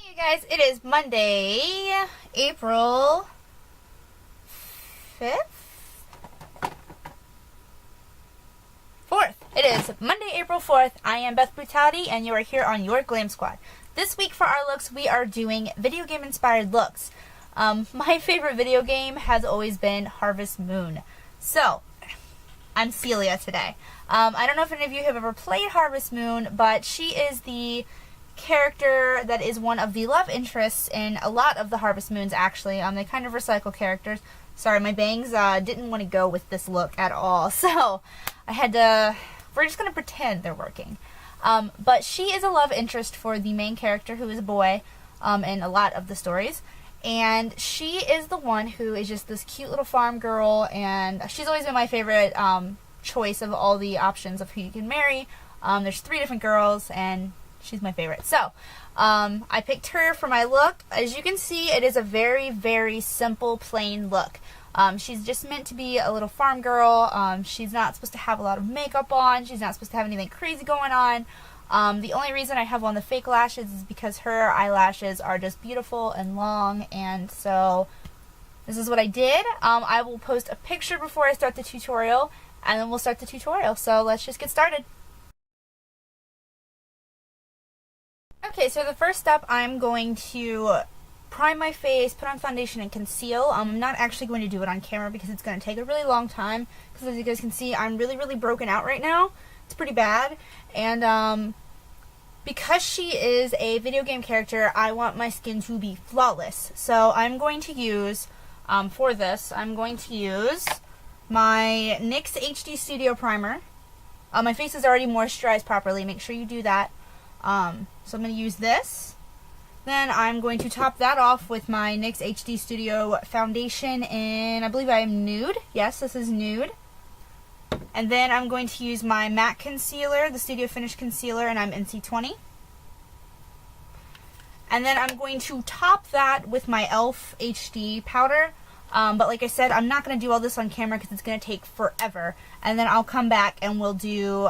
Hey you guys, it is Monday, April 5th? 4th. It is Monday, April 4th. I am Beth Brutality and you are here on Your Glam Squad. This week for our looks, we are doing video game inspired looks. My favorite video game has always been Harvest Moon. So, I'm Celia today. I don't know if any of you have ever played Harvest Moon, but she is the character that is one of the love interests in a lot of the Harvest Moons, actually. They kind of recycle characters. Sorry, my bangs didn't want to go with this look at all, so I had to... We're just going to pretend they're working. But she is a love interest for the main character, who is a boy, in a lot of the stories. And she is the one who is just this cute little farm girl, and she's always been my favorite choice of all the options of who you can marry. There's 3 different girls, and she's my favorite. So, I picked her for my look. As you can see, it is a very, very simple, plain look. She's just meant to be a little farm girl. She's not supposed to have a lot of makeup on. She's not supposed to have anything crazy going on. The only reason I have on the fake lashes is because her eyelashes are just beautiful and long, and so this is what I did. I will post a picture before I start the tutorial, and then we'll start the tutorial. So let's just get started. Okay, so the first step, I'm going to prime my face, put on foundation, and conceal. I'm not actually going to do it on camera because it's going to take a really long time, because as you guys can see, I'm really, really broken out right now. It's pretty bad, and because she is a video game character, I want my skin to be flawless. So I'm going to use, for this, I'm going to use my NYX HD Studio Primer. My face is already moisturized properly. Make sure you do that. So I'm going to use this. Then I'm going to top that off with my NYX HD Studio Foundation in, I believe I am Nude. Yes, this is Nude. And then I'm going to use my matte concealer, the Studio Finish Concealer, and I'm NC20. And then I'm going to top that with my e.l.f. HD powder. But like I said, I'm not going to do all this on camera because it's going to take forever. And then I'll come back and we'll do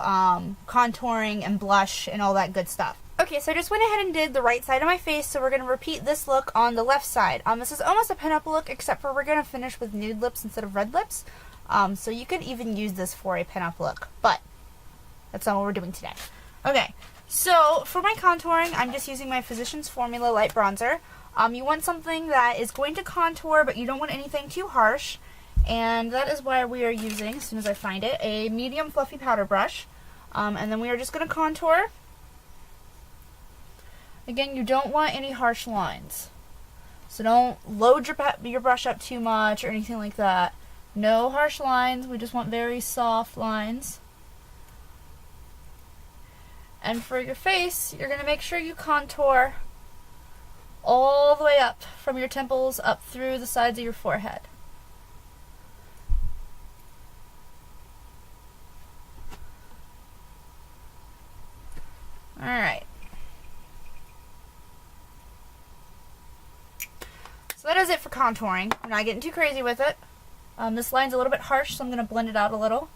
contouring and blush and all that good stuff. Okay, so I just went ahead and did the right side of my face, so we're going to repeat this look on the left side. This is almost a pinup look, except for we're going to finish with nude lips instead of red lips. So you could even use this for a pinup look, but that's not what we're doing today. Okay, so for my contouring, I'm just using my Physicians Formula Light Bronzer. You want something that is going to contour, but you don't want anything too harsh. And that is why we are using, as soon as I find it, a medium fluffy powder brush. And then we are just going to contour. Again, you don't want any harsh lines. So don't load your brush up too much or anything like that. No harsh lines. We just want very soft lines. And for your face, you're going to make sure you contour all the way up from your temples up through the sides of your forehead. Alright. So that is it for contouring. I'm not getting too crazy with it. This line's a little bit harsh, so I'm going to blend it out a little.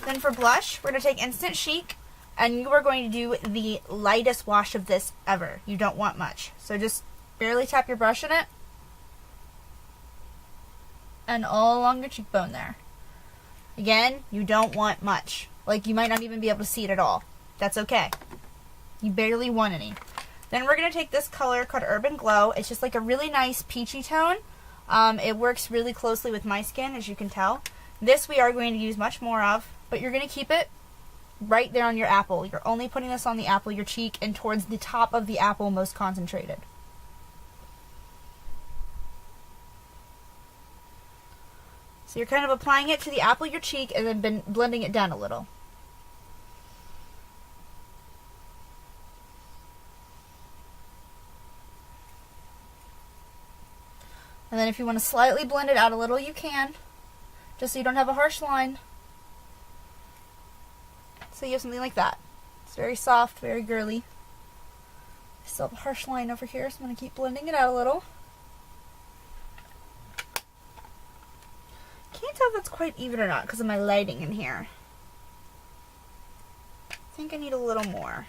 Then for blush, we're going to take Instant Chic, and you are going to do the lightest wash of this ever. You don't want much. So just barely tap your brush in it, and all along your cheekbone there. Again, you don't want much. Like, you might not even be able to see it at all. That's okay. You barely want any. Then we're going to take this color called Urban Glo. It's just like a really nice peachy tone. It works really closely with my skin, as you can tell. This we are going to use much more of, but you're going to keep it right there on your apple. You're only putting this on the apple, your cheek, and towards the top of the apple, most concentrated. So you're kind of applying it to the apple, your cheek, and then blending it down a little. And then if you want to slightly blend it out a little, you can. Just so you don't have a harsh line. So you have something like that. It's very soft, very girly. I still have a harsh line over here, so I'm going to keep blending it out a little. Can't tell if that's quite even or not because of my lighting in here. I think I need a little more.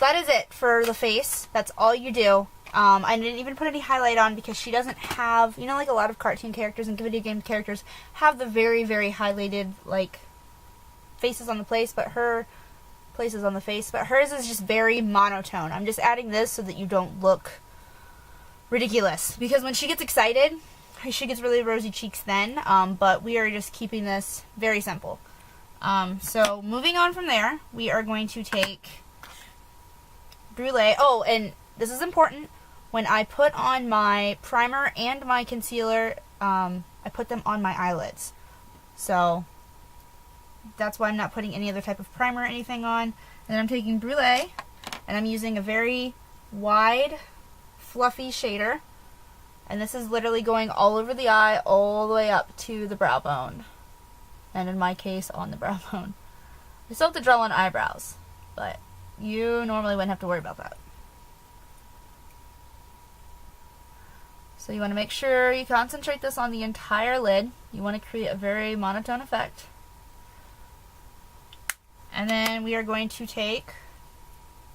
that is it for the face. That's all you do. I didn't even put any highlight on because she doesn't have, you know, like a lot of cartoon characters and video game characters have the very, very highlighted, like, faces on the face, but hers is just very monotone. I'm just adding this so that you don't look ridiculous, because when she gets excited, she gets really rosy cheeks then, but we are just keeping this very simple. So moving on from there, we are going to take Brulee. Oh, and this is important. When I put on my primer and my concealer, I put them on my eyelids. So that's why I'm not putting any other type of primer or anything on. And then I'm taking Brulee, and I'm using a very wide, fluffy shader. And this is literally going all over the eye, all the way up to the brow bone. And in my case, on the brow bone. I still have to draw on eyebrows, but you normally wouldn't have to worry about that. So you want to make sure you concentrate this on the entire lid. You want to create a very monotone effect. And then we are going to take,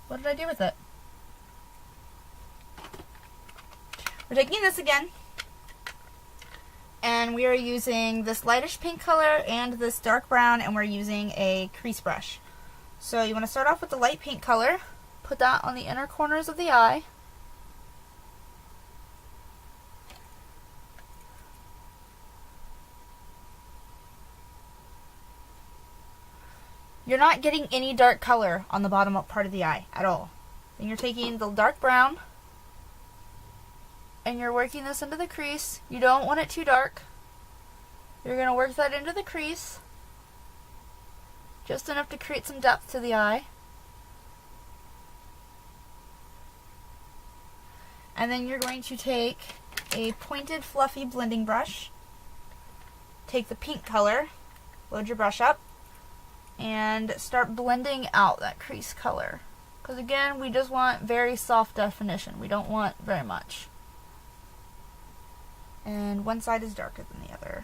what did I do with it? We're taking this again, and we are using this lightish pink color and this dark brown, and we're using a crease brush. So you want to start off with the light pink color, put that on the inner corners of the eye. You're not getting any dark color on the bottom part of the eye at all. Then you're taking the dark brown and you're working this into the crease. You don't want it too dark. You're going to work that into the crease, just enough to create some depth to the eye. And then you're going to take a pointed fluffy blending brush, take the pink color, load your brush up, and start blending out that crease color. Because again, we just want very soft definition. We don't want very much. And one side is darker than the other.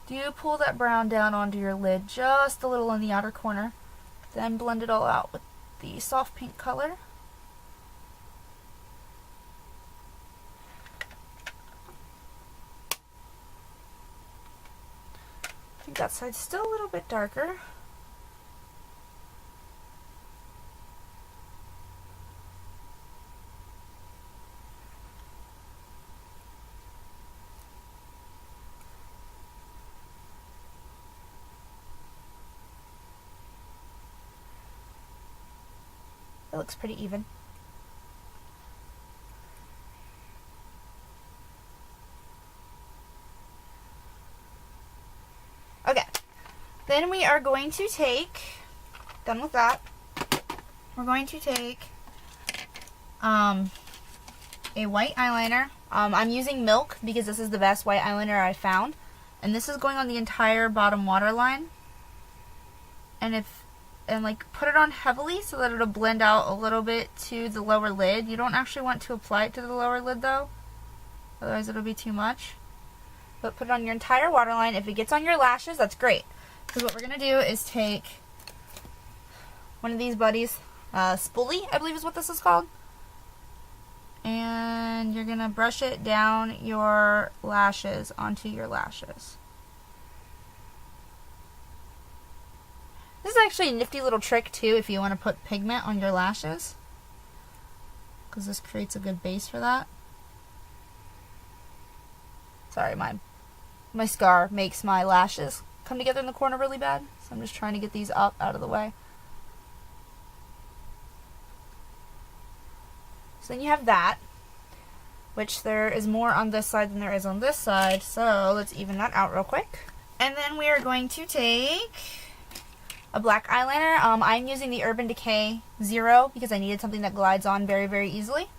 Do pull that brown down onto your lid just a little in the outer corner. Then blend it all out with the soft pink color. I think that side's still a little bit darker. It looks pretty even. Okay, then we are going to take, done with that, we're going to take a white eyeliner. I'm using Milk because this is the best white eyeliner I found, and this is going on the entire bottom waterline, and like put it on heavily so that it'll blend out a little bit to the lower lid. You don't actually want to apply it to the lower lid though, otherwise it'll be too much. But put it on your entire waterline. If it gets on your lashes, that's great. Because what we're going to do is take one of these buddies, Spoolie, I believe is what this is called. And you're going to brush it down your lashes onto your lashes. This is actually a nifty little trick too if you want to put pigment on your lashes, because this creates a good base for that. Sorry, my scar makes my lashes come together in the corner really bad, so I'm just trying to get these up out of the way. So then you have that, which there is more on this side than there is on this side, so let's even that out real quick. And then we are going to take a black eyeliner. I'm using the Urban Decay 0 because I needed something that glides on very, very easily.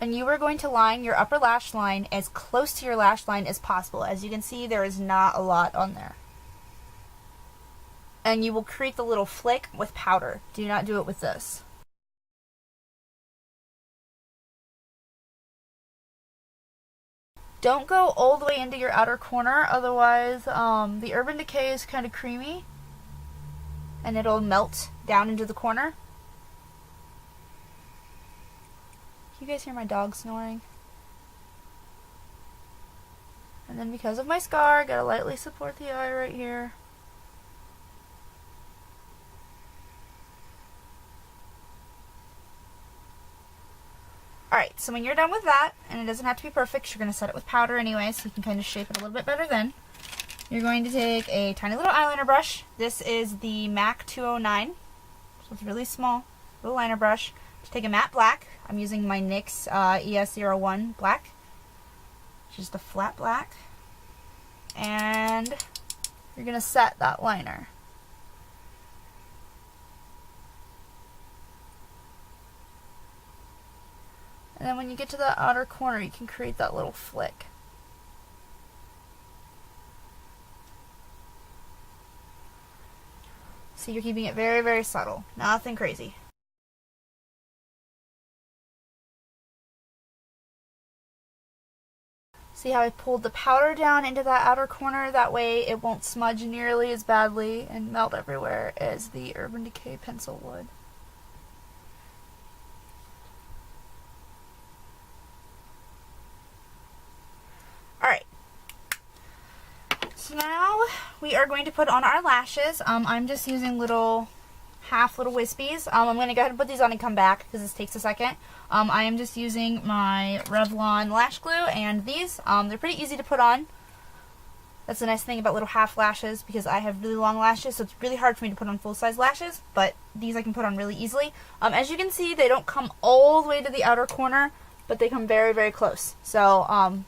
And you are going to line your upper lash line as close to your lash line as possible. As you can see, there is not a lot on there. And you will create the little flick with powder. Do not do it with this. Don't go all the way into your outer corner, otherwise the Urban Decay is kind of creamy and it'll melt down into the corner. Can you guys hear my dog snoring? And then because of my scar, I gotta lightly support the eye right here. Alright, so when you're done with that, and it doesn't have to be perfect, you're going to set it with powder anyway, so you can kind of shape it a little bit better then. You're going to take a tiny little eyeliner brush. This is the MAC 209, so it's really small, little liner brush. Just take a matte black. I'm using my NYX ES01 black, which is the flat black. And you're going to set that liner. And then when you get to the outer corner, you can create that little flick. So you're keeping it very, very subtle. Nothing crazy. See how I pulled the powder down into that outer corner? That way it won't smudge nearly as badly and melt everywhere as the Urban Decay pencil would. Alright, so now we are going to put on our lashes. I'm just using little wispies. I'm going to go ahead and put these on and come back because this takes a second. I am just using my Revlon lash glue and these. They're pretty easy to put on. That's the nice thing about little half lashes because I have really long lashes, so it's really hard for me to put on full-size lashes, but these I can put on really easily. As you can see, they don't come all the way to the outer corner, but they come very, very close. So, I'm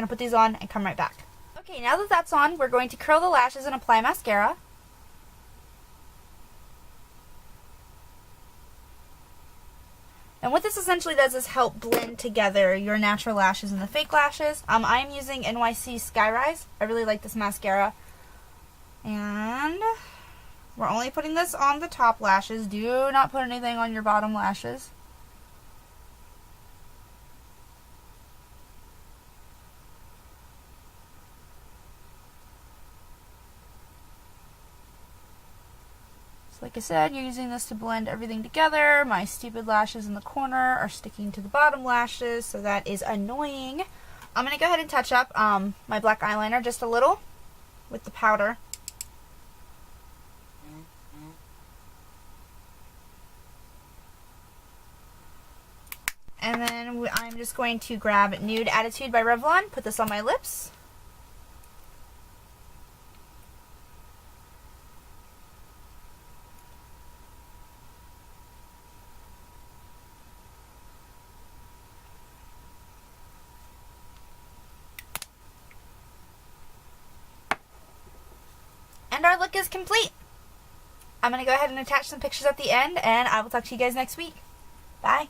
going to put these on and come right back. Okay, now that that's on, we're going to curl the lashes and apply mascara. And what this essentially does is help blend together your natural lashes and the fake lashes. I am using NYC Skyrise. I really like this mascara. And we're only putting this on the top lashes. Do not put anything on your bottom lashes. So like I said, you're using this to blend everything together. My stupid lashes in the corner are sticking to the bottom lashes, so that is annoying. I'm going to go ahead and touch up my black eyeliner just a little with the powder. And then I'm just going to grab Nude Attitude by Revlon, put this on my lips. And our look is complete. I'm going to go ahead and attach some pictures at the end, and I will talk to you guys next week. Bye.